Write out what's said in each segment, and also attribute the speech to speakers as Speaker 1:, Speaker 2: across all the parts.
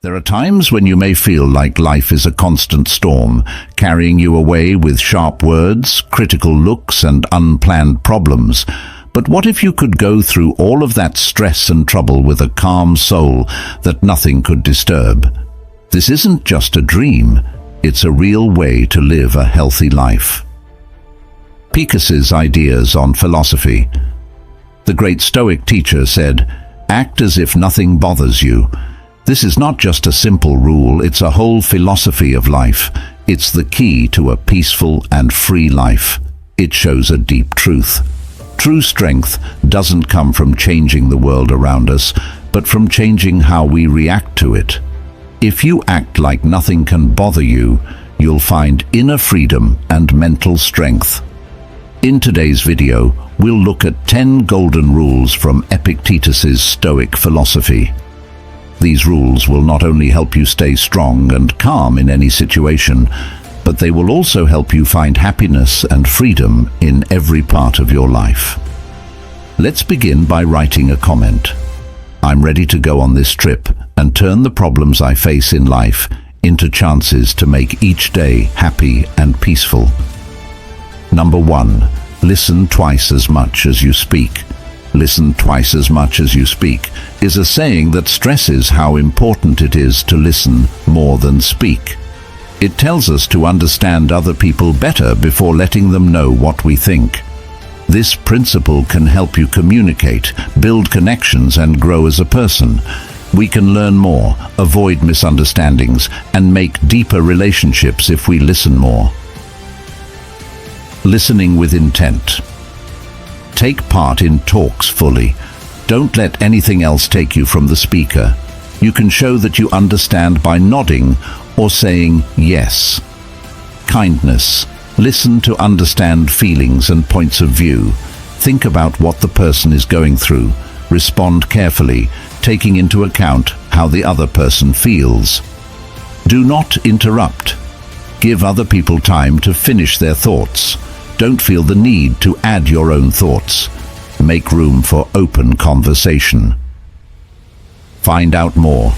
Speaker 1: There are times when you may feel like life is a constant storm, carrying you away with sharp words, critical looks, and unplanned problems. But what if you could go through all of that stress and trouble with a calm soul that nothing could disturb? This isn't just a dream, it's a real way to live a healthy life. Epictetus's ideas on philosophy. The great Stoic teacher said, "Act as if nothing bothers you." This is not just a simple rule, it's a whole philosophy of life. It's the key to a peaceful and free life. It shows a deep truth. True strength doesn't come from changing the world around us, but from changing how we react to it. If you act like nothing can bother you, you'll find inner freedom and mental strength. In today's video, we'll look at 10 golden rules from Epictetus's Stoic philosophy. These rules will not only help you stay strong and calm in any situation, but they will also help you find happiness and freedom in every part of your life. Let's begin by writing a comment. I'm ready to go on this trip and turn the problems I face in life into chances to make each day happy and peaceful. Number 1. Listen twice as much as you speak. Listen twice as much as you speak is a saying that stresses how important it is to listen more than speak. It tells us to understand other people better before letting them know what we think. This principle can help you communicate, build connections, and grow as a person. We can learn more, avoid misunderstandings, and make deeper relationships if we listen more. Listening with intent. Take part in talks fully. Don't let anything else take you from the speaker. You can show that you understand by nodding or saying yes. Kindness. Listen to understand feelings and points of view. Think about what the person is going through. Respond carefully, taking into account how the other person feels. Do not interrupt. Give other people time to finish their thoughts. Don't feel the need to add your own thoughts. Make room for open conversation. Find out more.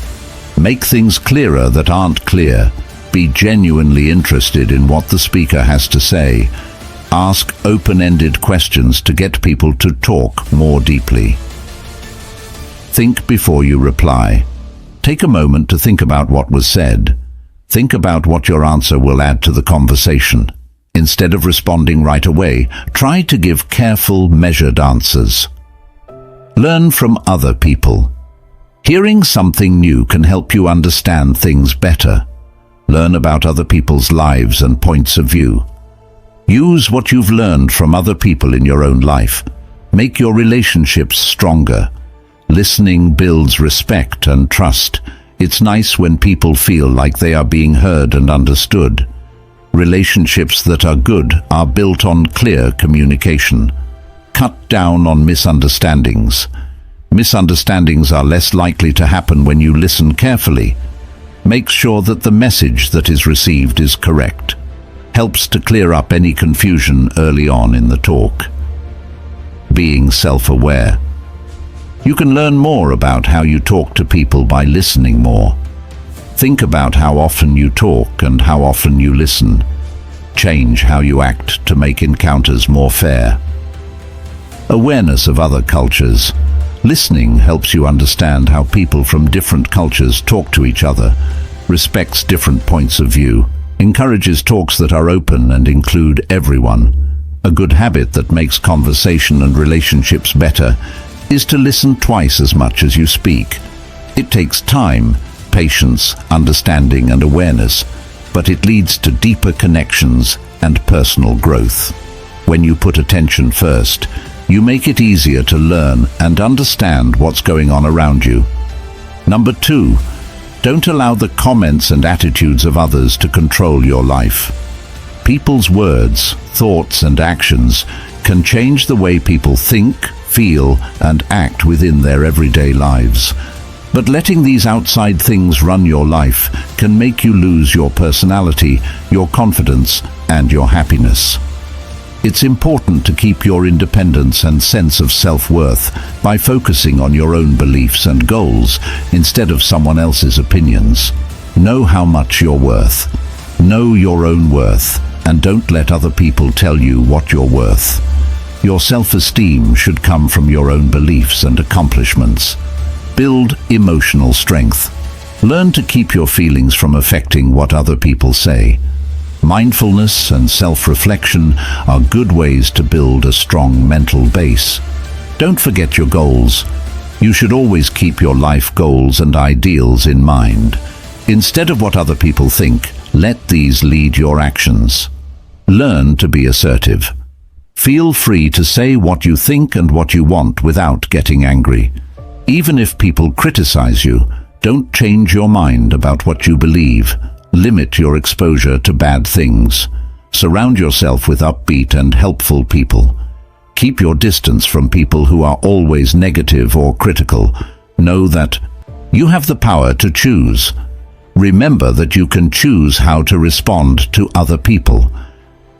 Speaker 1: Make things clearer that aren't clear. Be genuinely interested in what the speaker has to say. Ask open-ended questions to get people to talk more deeply. Think before you reply. Take a moment to think about what was said. Think about what your answer will add to the conversation. Instead of responding right away, try to give careful, measured answers. Learn from other people. Hearing something new can help you understand things better. Learn about other people's lives and points of view. Use what you've learned from other people in your own life. Make your relationships stronger. Listening builds respect and trust. It's nice when people feel like they are being heard and understood. Relationships that are good are built on clear communication. Cut down on misunderstandings. Misunderstandings are less likely to happen when you listen carefully. Make sure that the message that is received is correct. Helps to clear up any confusion early on in the talk. Being self-aware. You can learn more about how you talk to people by listening more. Think about how often you talk and how often you listen. Change how you act to make encounters more fair. Awareness of other cultures. Listening helps you understand how people from different cultures talk to each other, respects different points of view, encourages talks that are open and include everyone. A good habit that makes conversation and relationships better is to listen twice as much as you speak. It takes time, patience, understanding, and awareness, but it leads to deeper connections and personal growth. When you put attention first, you make it easier to learn and understand what's going on around you. Number 2, don't allow the comments and attitudes of others to control your life. People's words, thoughts, and actions can change the way people think, feel, and act within their everyday lives. But letting these outside things run your life can make you lose your personality, your confidence, and your happiness. It's important to keep your independence and sense of self-worth by focusing on your own beliefs and goals instead of someone else's opinions. Know how much you're worth. Know your own worth, and don't let other people tell you what you're worth. Your self-esteem should come from your own beliefs and accomplishments. Build emotional strength. Learn to keep your feelings from affecting what other people say. Mindfulness and self-reflection are good ways to build a strong mental base. Don't forget your goals. You should always keep your life goals and ideals in mind. Instead of what other people think, let these lead your actions. Learn to be assertive. Feel free to say what you think and what you want without getting angry. Even if people criticize you, don't change your mind about what you believe. Limit your exposure to bad things. Surround yourself with upbeat and helpful people. Keep your distance from people who are always negative or critical. Know that you have the power to choose. Remember that you can choose how to respond to other people.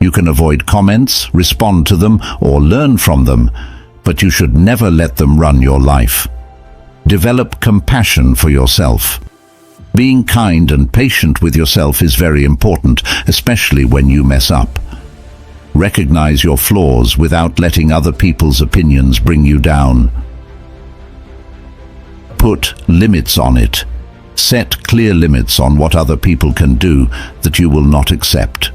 Speaker 1: You can avoid comments, respond to them, or learn from them, but you should never let them run your life. Develop compassion for yourself. Being kind and patient with yourself is very important, especially when you mess up. Recognize your flaws without letting other people's opinions bring you down. Put limits on it. Set clear limits on what other people can do that you will not accept.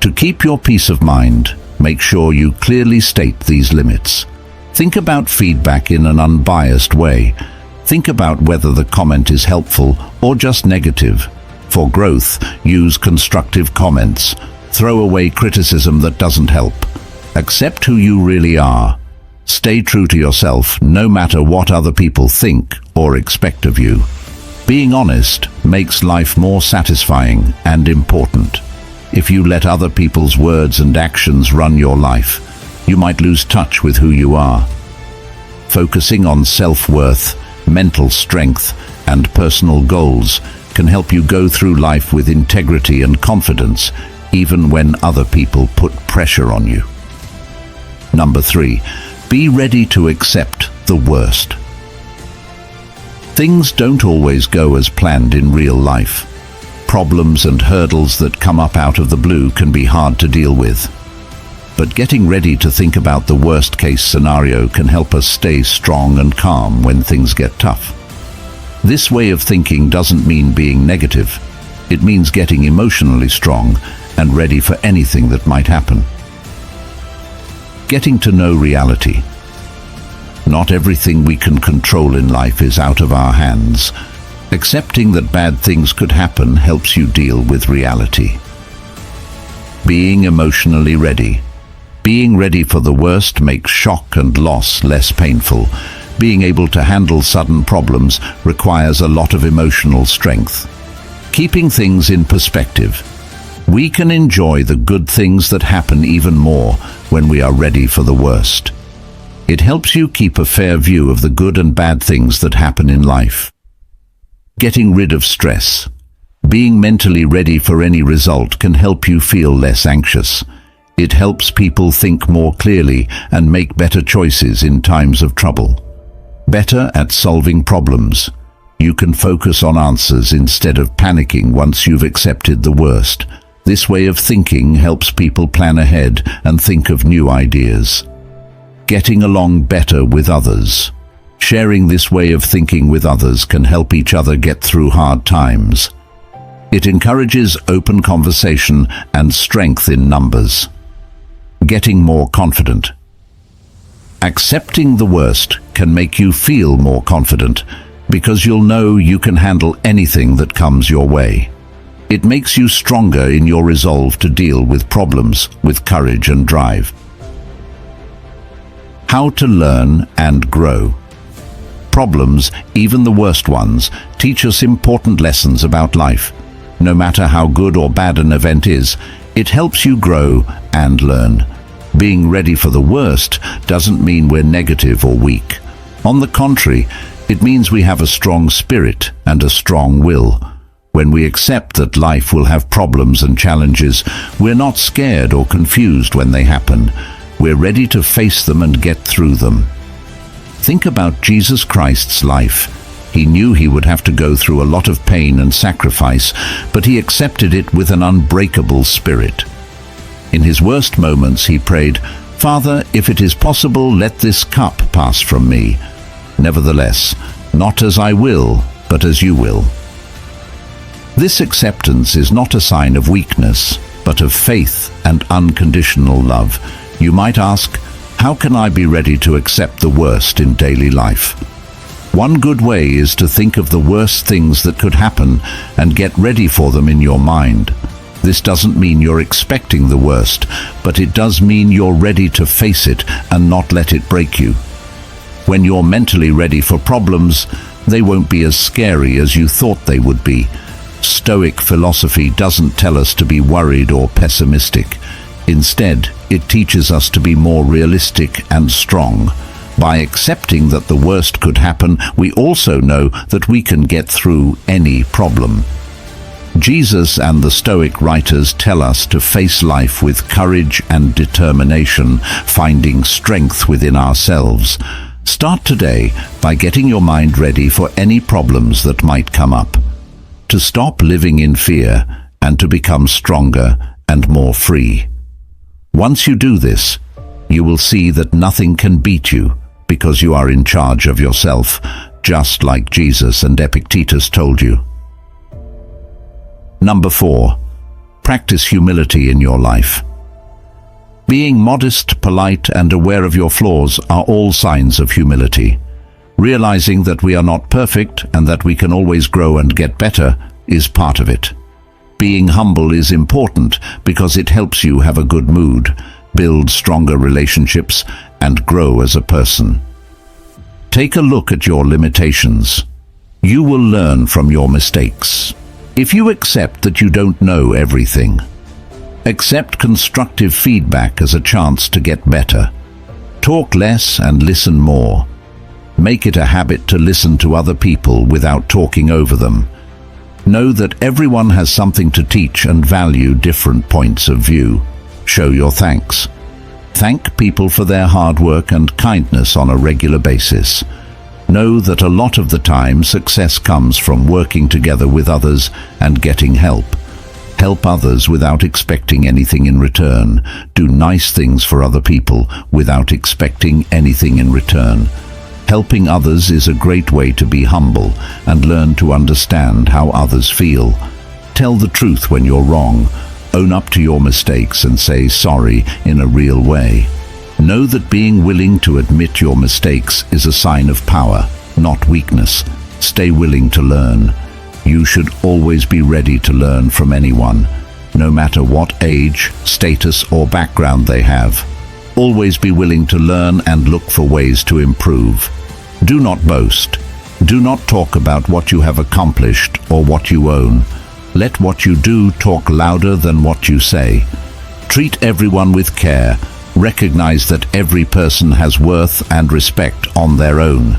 Speaker 1: To keep your peace of mind, make sure you clearly state these limits. Think about feedback in an unbiased way. Think about whether the comment is helpful or just negative. For growth, use constructive comments. Throw away criticism that doesn't help. Accept who you really are. Stay true to yourself, no matter what other people think or expect of you. Being honest makes life more satisfying and important. If you let other people's words and actions run your life, you might lose touch with who you are. Focusing on self-worth, mental strength, and personal goals can help you go through life with integrity and confidence, even when other people put pressure on you. Number 3, be ready to accept the worst. Things don't always go as planned in real life. Problems and hurdles that come up out of the blue can be hard to deal with. But getting ready to think about the worst-case scenario can help us stay strong and calm when things get tough. This way of thinking doesn't mean being negative. It means getting emotionally strong and ready for anything that might happen. Getting to know reality. Not everything we can control in life is out of our hands. Accepting that bad things could happen helps you deal with reality. Being emotionally ready. Being ready for the worst makes shock and loss less painful. Being able to handle sudden problems requires a lot of emotional strength. Keeping things in perspective. We can enjoy the good things that happen even more when we are ready for the worst. It helps you keep a fair view of the good and bad things that happen in life. Getting rid of stress. Being mentally ready for any result can help you feel less anxious. It helps people think more clearly and make better choices in times of trouble. Better at solving problems. You can focus on answers instead of panicking once you've accepted the worst. This way of thinking helps people plan ahead and think of new ideas. Getting along better with others. Sharing this way of thinking with others can help each other get through hard times. It encourages open conversation and strength in numbers. Getting more confident. Accepting the worst can make you feel more confident because you'll know you can handle anything that comes your way. It makes you stronger in your resolve to deal with problems with courage and drive. How to learn and grow. Problems, even the worst ones, teach us important lessons about life. No matter how good or bad an event is, it helps you grow and learn. Being ready for the worst doesn't mean we're negative or weak. On the contrary, it means we have a strong spirit and a strong will. When we accept that life will have problems and challenges, we're not scared or confused when they happen. We're ready to face them and get through them. Think about Jesus Christ's life. He knew he would have to go through a lot of pain and sacrifice, but he accepted it with an unbreakable spirit. In his worst moments, he prayed, "Father, if it is possible, let this cup pass from me. Nevertheless, not as I will, but as you will." This acceptance is not a sign of weakness, but of faith and unconditional love. You might ask, how can I be ready to accept the worst in daily life? One good way is to think of the worst things that could happen and get ready for them in your mind. This doesn't mean you're expecting the worst, but it does mean you're ready to face it and not let it break you. When you're mentally ready for problems, they won't be as scary as you thought they would be. Stoic philosophy doesn't tell us to be worried or pessimistic. Instead, it teaches us to be more realistic and strong. By accepting that the worst could happen, we also know that we can get through any problem. Jesus and the Stoic writers tell us to face life with courage and determination, finding strength within ourselves. Start today by getting your mind ready for any problems that might come up. To stop living in fear and to become stronger and more free. Once you do this, you will see that nothing can beat you because you are in charge of yourself, just like Jesus and Epictetus told you. Number 4, practice humility in your life. Being modest, polite, and aware of your flaws are all signs of humility. Realizing that we are not perfect and that we can always grow and get better is part of it. Being humble is important because it helps you have a good mood, build stronger relationships, and grow as a person. Take a look at your limitations. You will learn from your mistakes. If you accept that you don't know everything, accept constructive feedback as a chance to get better. Talk less and listen more. Make it a habit to listen to other people without talking over them. Know that everyone has something to teach and value different points of view. Show your thanks. Thank people for their hard work and kindness on a regular basis. Know that a lot of the time success comes from working together with others and getting help. Help others without expecting anything in return. Do nice things for other people without expecting anything in return. Helping others is a great way to be humble and learn to understand how others feel. Tell the truth when you're wrong. Own up to your mistakes and say sorry in a real way. Know that being willing to admit your mistakes is a sign of power, not weakness. Stay willing to learn. You should always be ready to learn from anyone, no matter what age, status, or background they have. Always be willing to learn and look for ways to improve. Do not boast. Do not talk about what you have accomplished or what you own. Let what you do talk louder than what you say. Treat everyone with care. Recognize that every person has worth and respect on their own.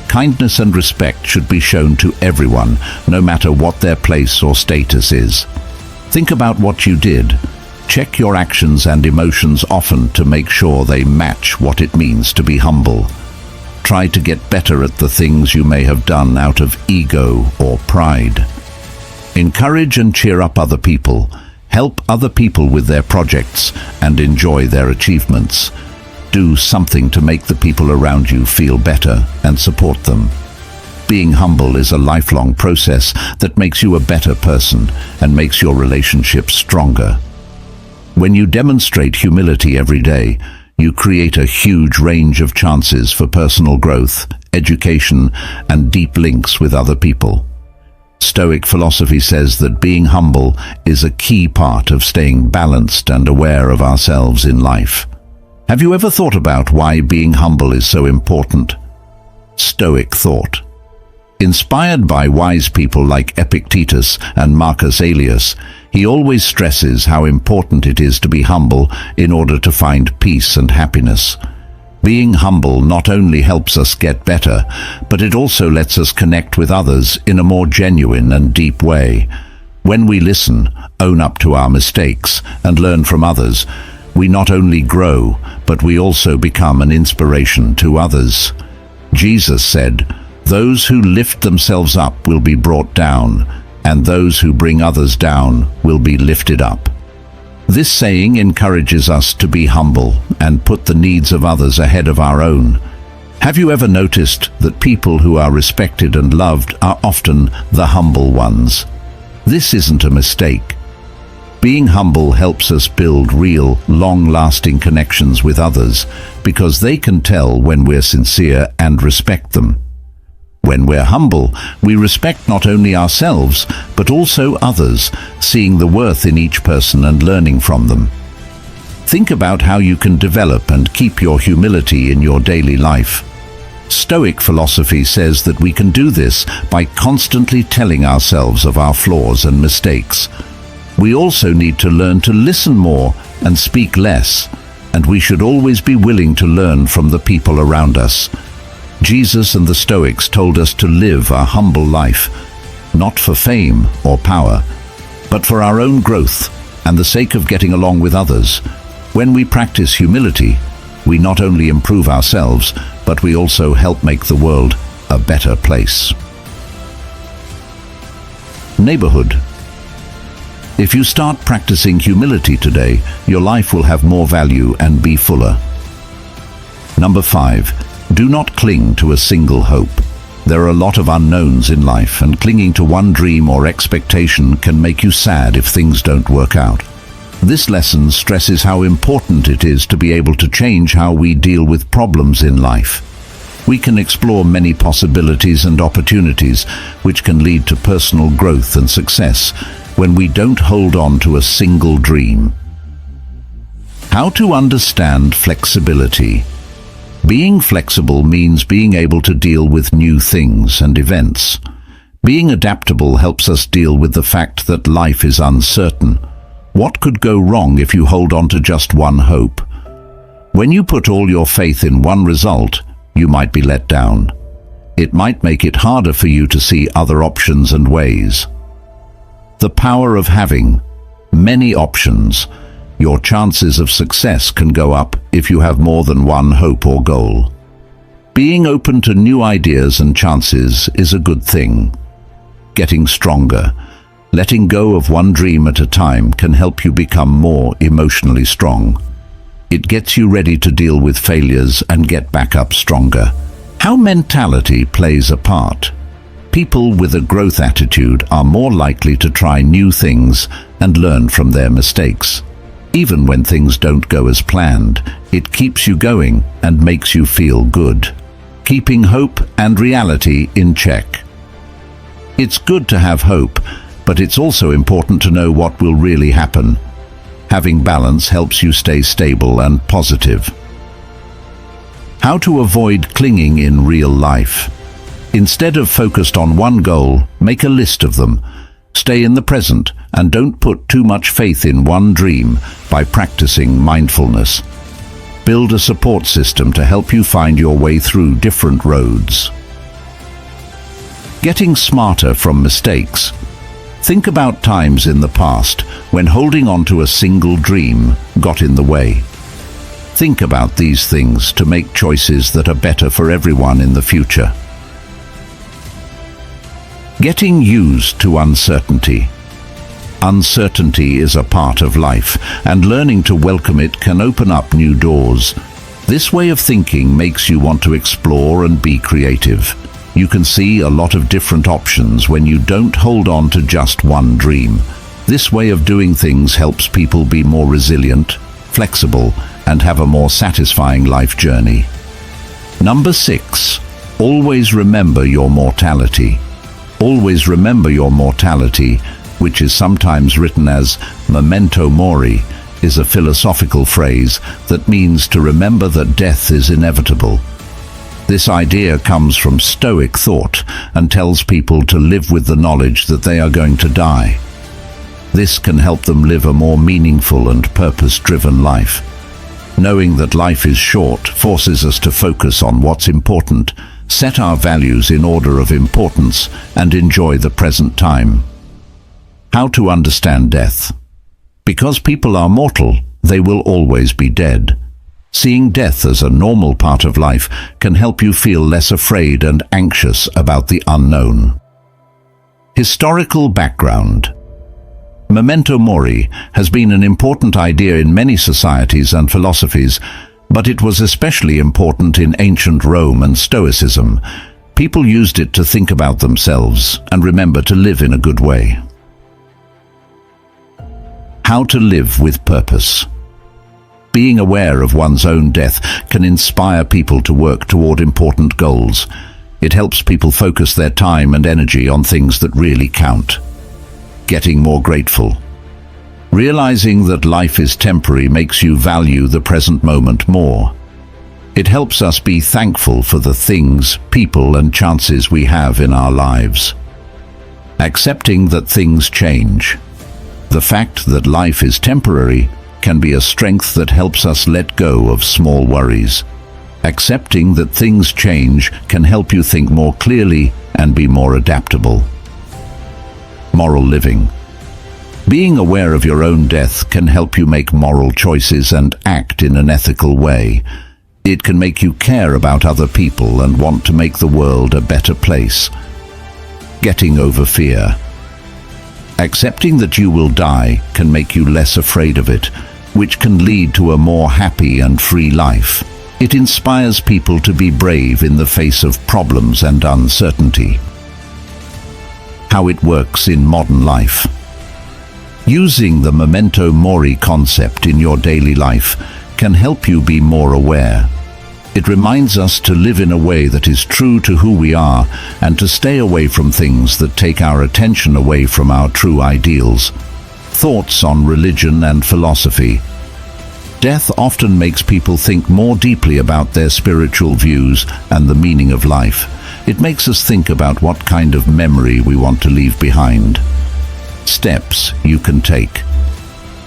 Speaker 1: Kindness and respect should be shown to everyone, no matter what their place or status is. Think about what you did. Check your actions and emotions often to make sure they match what it means to be humble. Try to get better at the things you may have done out of ego or pride. Encourage and cheer up other people. Help other people with their projects and enjoy their achievements. Do something to make the people around you feel better and support them. Being humble is a lifelong process that makes you a better person and makes your relationships stronger. When you demonstrate humility every day, you create a huge range of chances for personal growth, education, and deep links with other people. Stoic philosophy says that being humble is a key part of staying balanced and aware of ourselves in life. Have you ever thought about why being humble is so important? Stoic thought. Inspired by wise people like Epictetus and Marcus Aurelius, he always stresses how important it is to be humble in order to find peace and happiness. Being humble not only helps us get better, but it also lets us connect with others in a more genuine and deep way. When we listen, own up to our mistakes, and learn from others, we not only grow, but we also become an inspiration to others. Jesus said, "Those who lift themselves up will be brought down, and those who bring others down will be lifted up." This saying encourages us to be humble and put the needs of others ahead of our own. Have you ever noticed that people who are respected and loved are often the humble ones? This isn't a mistake. Being humble helps us build real, long-lasting connections with others because they can tell when we're sincere and respect them. When we're humble, we respect not only ourselves, but also others, seeing the worth in each person and learning from them. Think about how you can develop and keep your humility in your daily life. Stoic philosophy says that we can do this by constantly telling ourselves of our flaws and mistakes. We also need to learn to listen more and speak less, and we should always be willing to learn from the people around us. Jesus and the Stoics told us to live a humble life, not for fame or power, but for our own growth and the sake of getting along with others. When we practice humility, we not only improve ourselves, but we also help make the world a better place. Neighborhood. If you start practicing humility today, your life will have more value and be fuller. Number 5. Do not cling to a single hope. There are a lot of unknowns in life, and clinging to one dream or expectation can make you sad if things don't work out. This lesson stresses how important it is to be able to change how we deal with problems in life. We can explore many possibilities and opportunities which can lead to personal growth and success when we don't hold on to a single dream. How to understand flexibility. Being flexible means being able to deal with new things and events. Being adaptable helps us deal with the fact that life is uncertain. What could go wrong if you hold on to just one hope? When you put all your faith in one result, you might be let down. It might make it harder for you to see other options and ways. The power of having many options. Your chances of success can go up if you have more than one hope or goal. Being open to new ideas and chances is a good thing. Getting stronger. Letting go of one dream at a time can help you become more emotionally strong. It gets you ready to deal with failures and get back up stronger. How mentality plays a part. People with a growth attitude are more likely to try new things and learn from their mistakes. Even when things don't go as planned, it keeps you going and makes you feel good, keeping hope and reality in check. It's good to have hope, but it's also important to know what will really happen. Having balance helps you stay stable and positive. How to avoid clinging in real life. Instead of focused on one goal, make a list of them. Stay in the present and don't put too much faith in one dream by practicing mindfulness. Build a support system to help you find your way through different roads. Getting smarter from mistakes. Think about times in the past when holding on to a single dream got in the way. Think about these things to make choices that are better for everyone in the future. Getting used to uncertainty. Uncertainty is a part of life, and learning to welcome it can open up new doors. This way of thinking makes you want to explore and be creative. You can see a lot of different options when you don't hold on to just one dream. This way of doing things helps people be more resilient, flexible, and have a more satisfying life journey. Number 6. Always remember your mortality. Always remember your mortality, which is sometimes written as memento mori, is a philosophical phrase that means to remember that death is inevitable. This idea comes from Stoic thought and tells people to live with the knowledge that they are going to die. This can help them live a more meaningful and purpose-driven life. Knowing that life is short forces us to focus on what's important, set our values in order of importance, and enjoy the present time. How to understand death? Because people are mortal, they will always be dead. Seeing death as a normal part of life can help you feel less afraid and anxious about the unknown. Historical background. Memento mori has been an important idea in many societies and philosophies, but it was especially important in ancient Rome and Stoicism. People used it to think about themselves and remember to live in a good way. How to live with purpose. Being aware of one's own death can inspire people to work toward important goals. It helps people focus their time and energy on things that really count. Getting more grateful. Realizing that life is temporary makes you value the present moment more. It helps us be thankful for the things, people, and chances we have in our lives. Accepting that things change. The fact that life is temporary can be a strength that helps us let go of small worries. Accepting that things change can help you think more clearly and be more adaptable. Moral living. Being aware of your own death can help you make moral choices and act in an ethical way. It can make you care about other people and want to make the world a better place. Getting over fear. Accepting that you will die can make you less afraid of it, which can lead to a more happy and free life. It inspires people to be brave in the face of problems and uncertainty. How it works in modern life. Using the memento mori concept in your daily life can help you be more aware. It reminds us to live in a way that is true to who we are and to stay away from things that take our attention away from our true ideals. Thoughts on religion and philosophy. Death often makes people think more deeply about their spiritual views and the meaning of life. It makes us think about what kind of memory we want to leave behind. Steps you can take.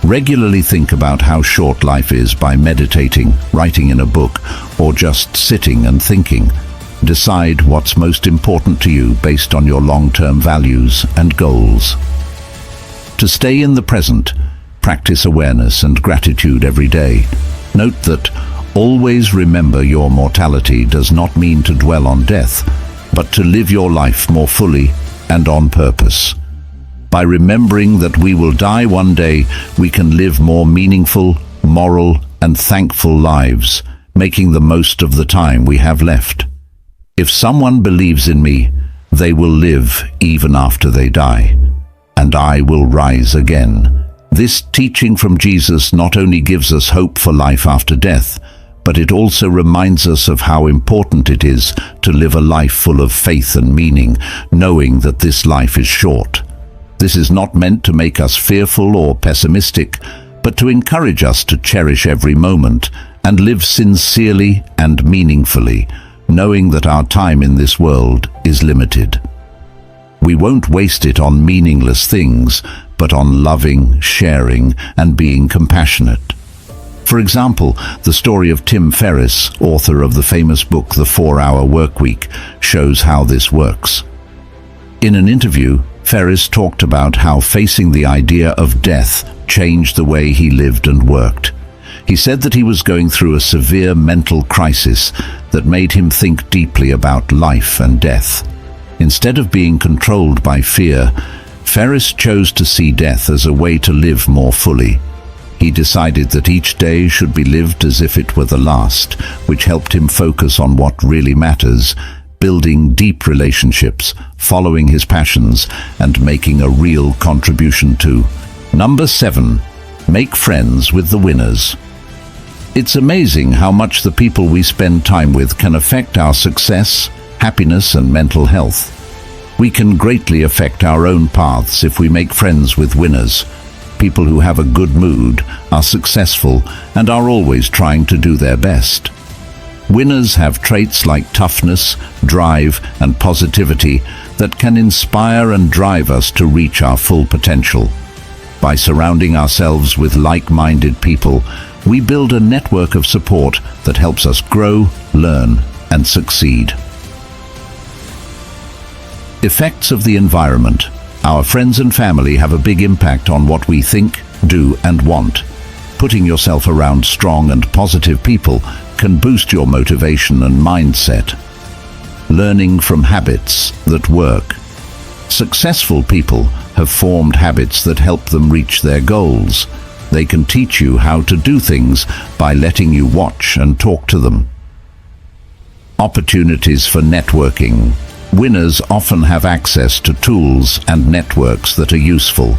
Speaker 1: Regularly think about how short life is by meditating, writing in a book, or just sitting and thinking. Decide what's most important to you based on your long-term values and goals. To stay in the present, practice awareness and gratitude every day. Note that always remember your mortality does not mean to dwell on death, but to live your life more fully and on purpose. By remembering that we will die one day, we can live more meaningful, moral, and thankful lives, making the most of the time we have left. If someone believes in me, they will live even after they die, and I will rise again. This teaching from Jesus not only gives us hope for life after death, but it also reminds us of how important it is to live a life full of faith and meaning, knowing that this life is short. This is not meant to make us fearful or pessimistic, but to encourage us to cherish every moment and live sincerely and meaningfully, knowing that our time in this world is limited. We won't waste it on meaningless things, but on loving, sharing, and being compassionate. For example, the story of Tim Ferriss, author of the famous book The 4-Hour Workweek, shows how this works. In an interview, Ferriss talked about how facing the idea of death changed the way he lived and worked. He said that he was going through a severe mental crisis that made him think deeply about life and death. Instead of being controlled by fear, Ferriss chose to see death as a way to live more fully. He decided that each day should be lived as if it were the last, which helped him focus on what really matters, building deep relationships, following his passions, and making a real contribution to. Number 7. Make friends with the winners. It's amazing how much the people we spend time with can affect our success, happiness, and mental health. We can greatly affect our own paths if we make friends with winners. People who have a good mood, are successful, and are always trying to do their best. Winners have traits like toughness, drive, and positivity that can inspire and drive us to reach our full potential. By surrounding ourselves with like-minded people, We build a network of support that helps us grow, learn, and succeed. Effects of the environment. Our friends and family have a big impact on what we think, do, and want. Putting yourself around strong and positive people can boost your motivation and mindset. Learning from habits that work. Successful people have formed habits that help them reach their goals. They can teach you how to do things by letting you watch and talk to them. Opportunities for networking. Winners often have access to tools and networks that are useful.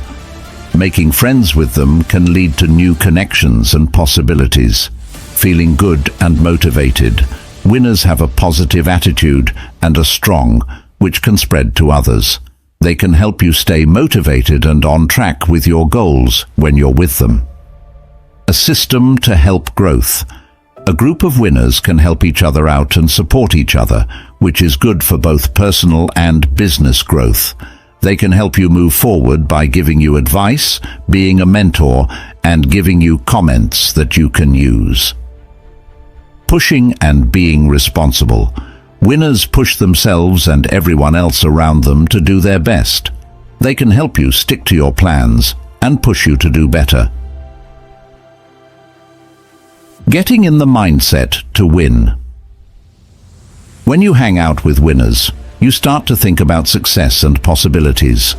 Speaker 1: Making friends with them can lead to new connections and possibilities. Feeling good and motivated. Winners have a positive attitude and are strong, which can spread to others. They can help you stay motivated and on track with your goals when you're with them. A system to help growth. A group of winners can help each other out and support each other, which is good for both personal and business growth. They can help you move forward by giving you advice, being a mentor, and giving you comments that you can use. Pushing and being responsible. Winners push themselves and everyone else around them to do their best. They can help you stick to your plans and push you to do better. Getting in the mindset to win. When you hang out with winners, you start to think about success and possibilities.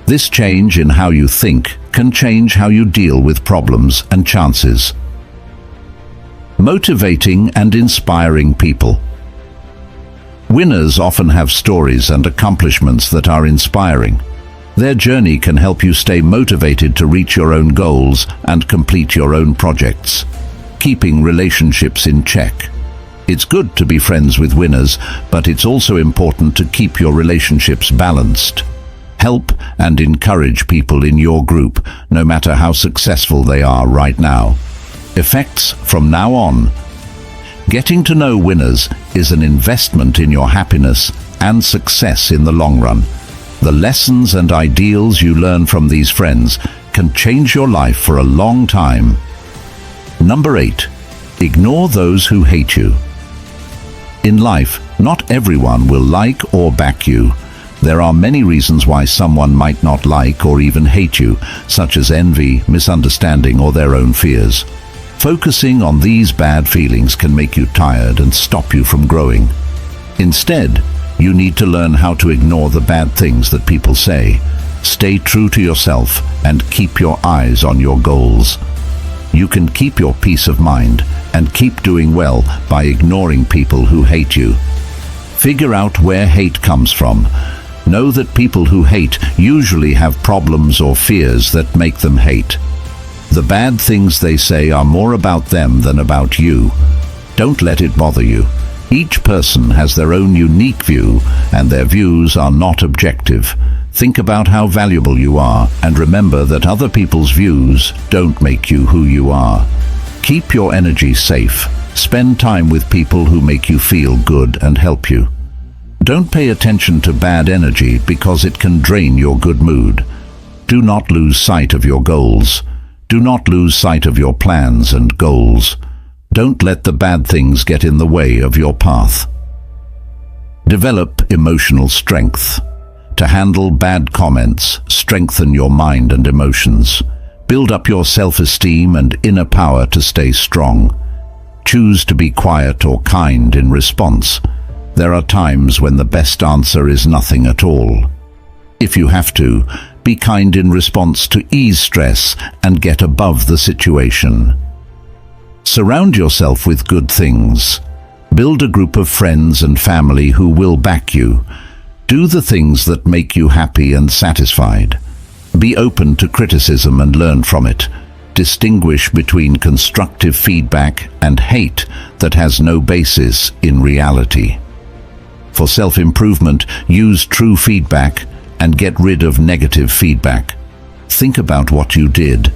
Speaker 1: This change in how you think can change how you deal with problems and chances. Motivating and inspiring people. Winners often have stories and accomplishments that are inspiring. Their journey can help you stay motivated to reach your own goals and complete your own projects. Keeping relationships in check. It's good to be friends with winners, but it's also important to keep your relationships balanced. Help and encourage people in your group, no matter how successful they are right now. Effects from now on. Getting to know winners is an investment in your happiness and success in the long run. The lessons and ideals you learn from these friends can change your life for a long time. Number 8. Ignore those who hate you. In life, not everyone will like or back you. There are many reasons why someone might not like or even hate you, such as envy, misunderstanding, or their own fears. Focusing on these bad feelings can make you tired and stop you from growing. Instead, you need to learn how to ignore the bad things that people say. Stay true to yourself and keep your eyes on your goals. You can keep your peace of mind and keep doing well by ignoring people who hate you. Figure out where hate comes from. Know that people who hate usually have problems or fears that make them hate. The bad things they say are more about them than about you. Don't let it bother you. Each person has their own unique view, and their views are not objective. Think about how valuable you are, and remember that other people's views don't make you who you are. Keep your energy safe. Spend time with people who make you feel good and help you. Don't pay attention to bad energy because it can drain your good mood. Do not lose sight of your goals. Do not lose sight of your plans and goals. Don't let the bad things get in the way of your path. Develop emotional strength. To handle bad comments, strengthen your mind and emotions. Build up your self-esteem and inner power to stay strong. Choose to be quiet or kind in response. There are times when the best answer is nothing at all. If you have to, be kind in response to ease stress and get above the situation. Surround yourself with good things. Build a group of friends and family who will back you. Do the things that make you happy and satisfied. Be open to criticism and learn from it. Distinguish between constructive feedback and hate that has no basis in reality. For self-improvement, use true feedback and get rid of negative feedback. Think about what you did.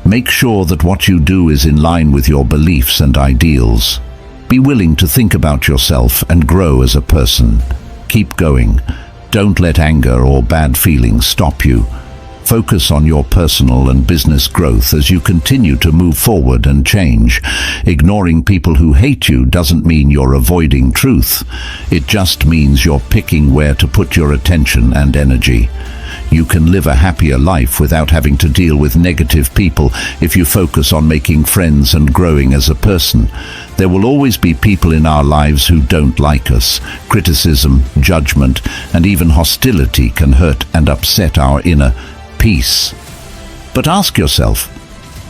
Speaker 1: Make sure that what you do is in line with your beliefs and ideals. Be willing to think about yourself and grow as a person. Keep going. Don't let anger or bad feelings stop you. Focus on your personal and business growth as you continue to move forward and change. Ignoring people who hate you doesn't mean you're avoiding truth. It just means you're picking where to put your attention and energy. You can live a happier life without having to deal with negative people if you focus on making friends and growing as a person. There will always be people in our lives who don't like us. Criticism, judgment, and even hostility can hurt and upset our inner peace. But ask yourself,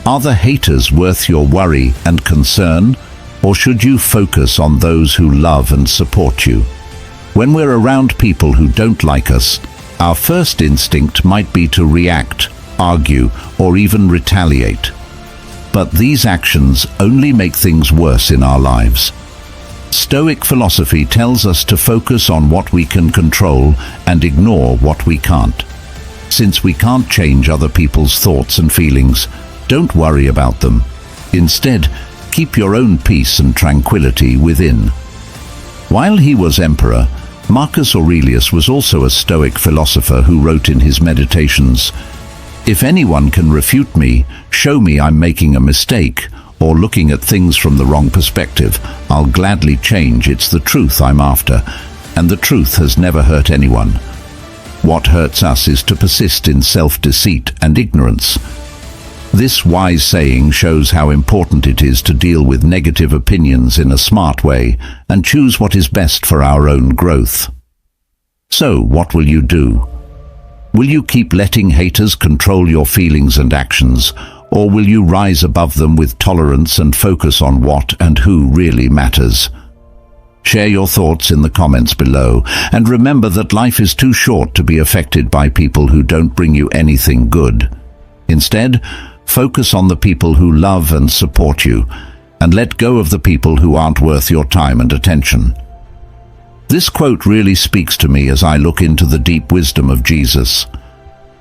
Speaker 1: are the haters worth your worry and concern, or should you focus on those who love and support you? When we're around people who don't like us, our first instinct might be to react, argue, or even retaliate. But these actions only make things worse in our lives. Stoic philosophy tells us to focus on what we can control and ignore what we can't. Since we can't change other people's thoughts and feelings, don't worry about them. Instead, keep your own peace and tranquility within. While he was emperor, Marcus Aurelius was also a Stoic philosopher who wrote in his Meditations, "If anyone can refute me, show me I'm making a mistake, or looking at things from the wrong perspective, I'll gladly change. It's the truth I'm after, and the truth has never hurt anyone. What hurts us is to persist in self-deceit and ignorance." This wise saying shows how important it is to deal with negative opinions in a smart way and choose what is best for our own growth. So, what will you do? Will you keep letting haters control your feelings and actions, or will you rise above them with tolerance and focus on what and who really matters? Share your thoughts in the comments below, and remember that life is too short to be affected by people who don't bring you anything good. Instead, focus on the people who love and support you, and let go of the people who aren't worth your time and attention. This quote really speaks to me as I look into the deep wisdom of Jesus.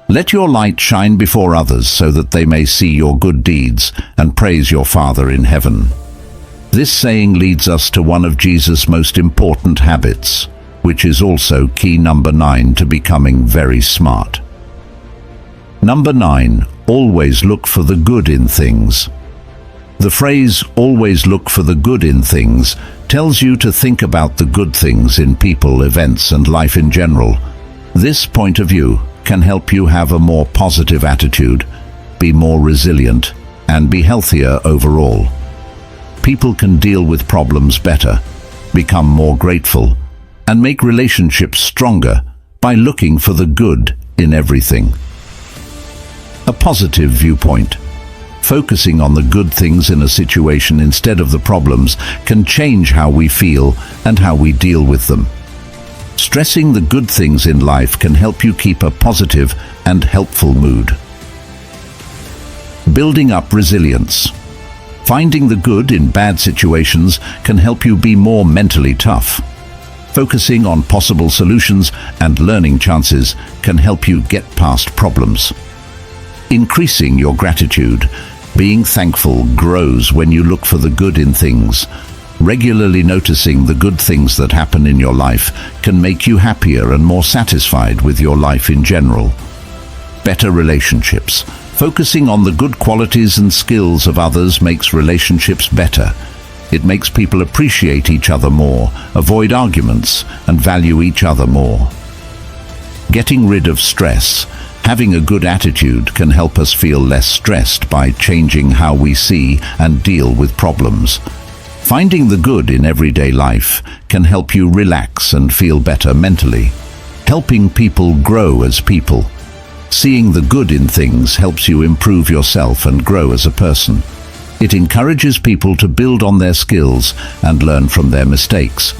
Speaker 1: Let your light shine before others so that they may see your good deeds and praise your Father in heaven. This saying leads us to one of Jesus' most important habits, which is also key number 9 to becoming very smart. Number 9, always look for the good in things. The phrase, always look for the good in things, tells you to think about the good things in people, events, and life in general. This point of view can help you have a more positive attitude, be more resilient, and be healthier overall. People can deal with problems better, become more grateful, and make relationships stronger by looking for the good in everything. A positive viewpoint. Focusing on the good things in a situation instead of the problems can change how we feel and how we deal with them. Stressing the good things in life can help you keep a positive and helpful mood. Building up resilience. Finding the good in bad situations can help you be more mentally tough. Focusing on possible solutions and learning chances can help you get past problems. Increasing your gratitude. Being thankful grows when you look for the good in things. Regularly noticing the good things that happen in your life can make you happier and more satisfied with your life in general. Better relationships. Focusing on the good qualities and skills of others makes relationships better. It makes people appreciate each other more, avoid arguments, and value each other more. Getting rid of stress. Having a good attitude can help us feel less stressed by changing how we see and deal with problems. Finding the good in everyday life can help you relax and feel better mentally. Helping people grow as people. Seeing the good in things helps you improve yourself and grow as a person. It encourages people to build on their skills and learn from their mistakes.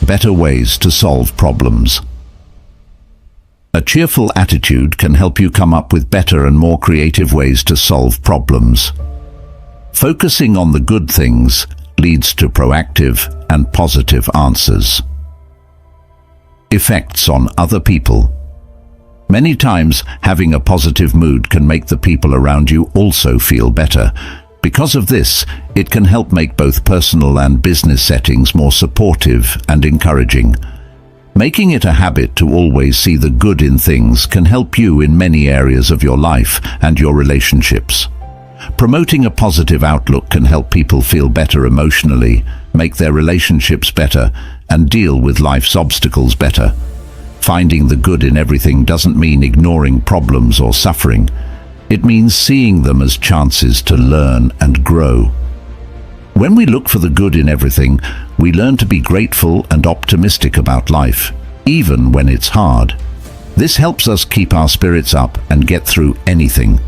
Speaker 1: Better ways to solve problems. A cheerful attitude can help you come up with better and more creative ways to solve problems. Focusing on the good things leads to proactive and positive answers. Effects on other people. Many times, having a positive mood can make the people around you also feel better. Because of this, it can help make both personal and business settings more supportive and encouraging. Making it a habit to always see the good in things can help you in many areas of your life and your relationships. Promoting a positive outlook can help people feel better emotionally, make their relationships better, and deal with life's obstacles better. Finding the good in everything doesn't mean ignoring problems or suffering. It means seeing them as chances to learn and grow. When we look for the good in everything, we learn to be grateful and optimistic about life, even when it's hard. This helps us keep our spirits up and get through anything.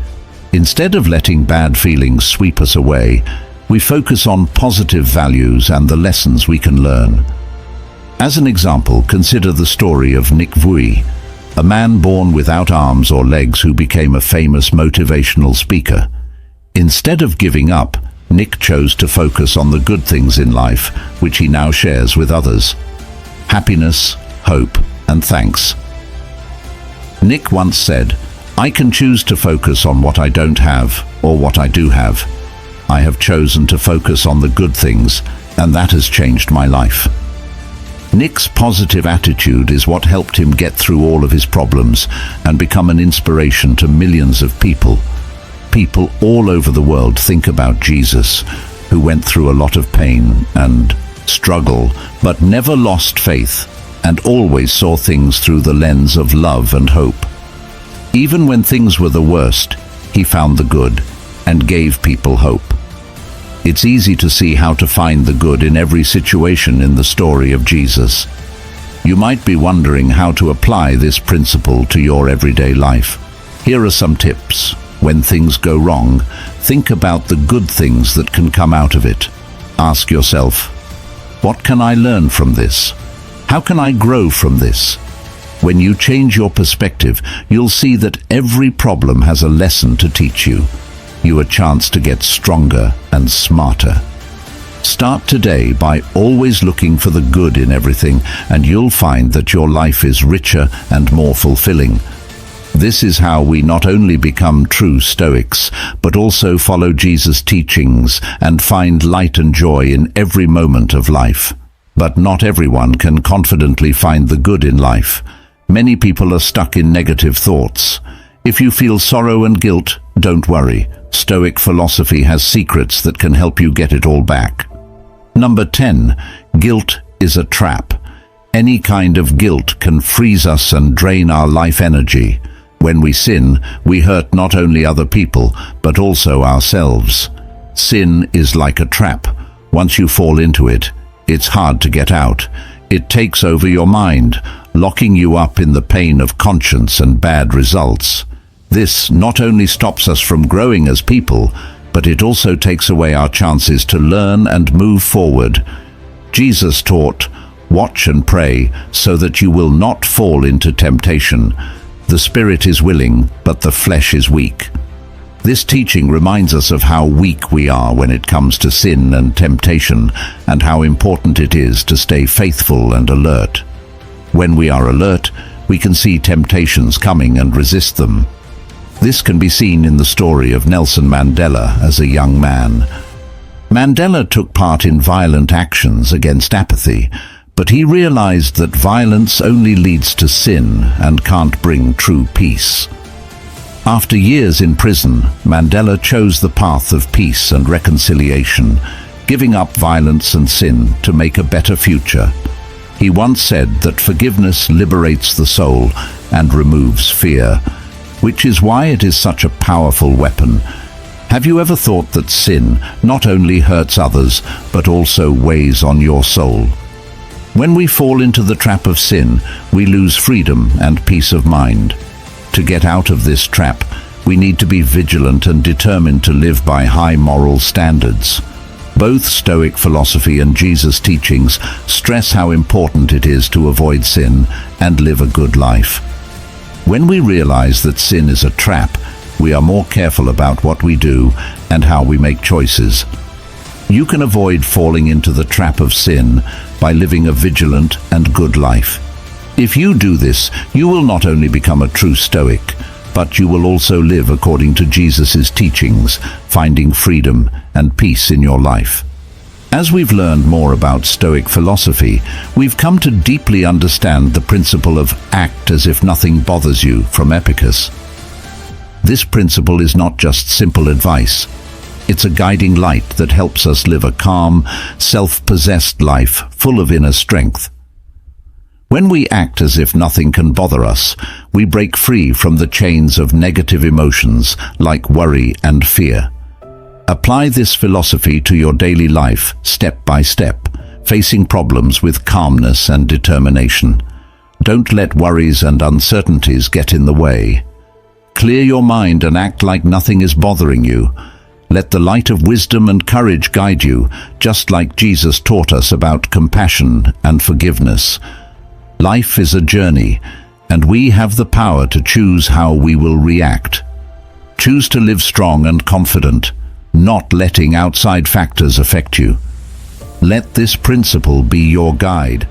Speaker 1: Instead of letting bad feelings sweep us away, we focus on positive values and the lessons we can learn. As an example, consider the story of Nick Vui, a man born without arms or legs who became a famous motivational speaker. Instead of giving up, Nick chose to focus on the good things in life, which he now shares with others. Happiness, hope, and thanks. Nick once said, "I can choose to focus on what I don't have or what I do have. I have chosen to focus on the good things, and that has changed my life." Nick's positive attitude is what helped him get through all of his problems and become an inspiration to millions of people. People all over the world think about Jesus, who went through a lot of pain and struggle, but never lost faith and always saw things through the lens of love and hope. Even when things were the worst, he found the good and gave people hope. It's easy to see how to find the good in every situation in the story of Jesus. You might be wondering how to apply this principle to your everyday life. Here are some tips. When things go wrong, think about the good things that can come out of it. Ask yourself, what can I learn from this? How can I grow from this? When you change your perspective, you'll see that every problem has a lesson to teach you. A chance to get stronger and smarter. Start today by always looking for the good in everything, and you'll find that your life is richer and more fulfilling. This is how we not only become true Stoics, but also follow Jesus' teachings and find light and joy in every moment of life. But not everyone can confidently find the good in life. Many people are stuck in negative thoughts. If you feel sorrow and guilt, don't worry. Stoic philosophy has secrets that can help you get it all back. Number 10. Guilt is a trap. Any kind of guilt can freeze us and drain our life energy. When we sin, we hurt not only other people, but also ourselves. Sin is like a trap. Once you fall into it, it's hard to get out. It takes over your mind, locking you up in the pain of conscience and bad results. This not only stops us from growing as people, but it also takes away our chances to learn and move forward. Jesus taught, "Watch and pray so that you will not fall into temptation. The spirit is willing, but the flesh is weak." This teaching reminds us of how weak we are when it comes to sin and temptation, and how important it is to stay faithful and alert. When we are alert, we can see temptations coming and resist them. This can be seen in the story of Nelson Mandela as a young man. Mandela took part in violent actions against apathy, but he realized that violence only leads to sin and can't bring true peace. After years in prison, Mandela chose the path of peace and reconciliation, giving up violence and sin to make a better future. He once said that forgiveness liberates the soul and removes fear, which is why it is such a powerful weapon. Have you ever thought that sin not only hurts others, but also weighs on your soul? When we fall into the trap of sin, we lose freedom and peace of mind. To get out of this trap, we need to be vigilant and determined to live by high moral standards. Both Stoic philosophy and Jesus' teachings stress how important it is to avoid sin and live a good life. When we realize that sin is a trap, we are more careful about what we do and how we make choices. You can avoid falling into the trap of sin by living a vigilant and good life. If you do this, you will not only become a true Stoic, but you will also live according to Jesus' teachings, finding freedom and peace in your life. As we've learned more about Stoic philosophy, we've come to deeply understand the principle of act as if nothing bothers you from Epictetus. This principle is not just simple advice. It's a guiding light that helps us live a calm, self-possessed life full of inner strength. When we act as if nothing can bother us, we break free from the chains of negative emotions like worry and fear. Apply this philosophy to your daily life, step by step, facing problems with calmness and determination. Don't let worries and uncertainties get in the way. Clear your mind and act like nothing is bothering you. Let the light of wisdom and courage guide you, just like Jesus taught us about compassion and forgiveness. Life is a journey, and we have the power to choose how we will react. Choose to live strong and confident, not letting outside factors affect you. Let this principle be your guide,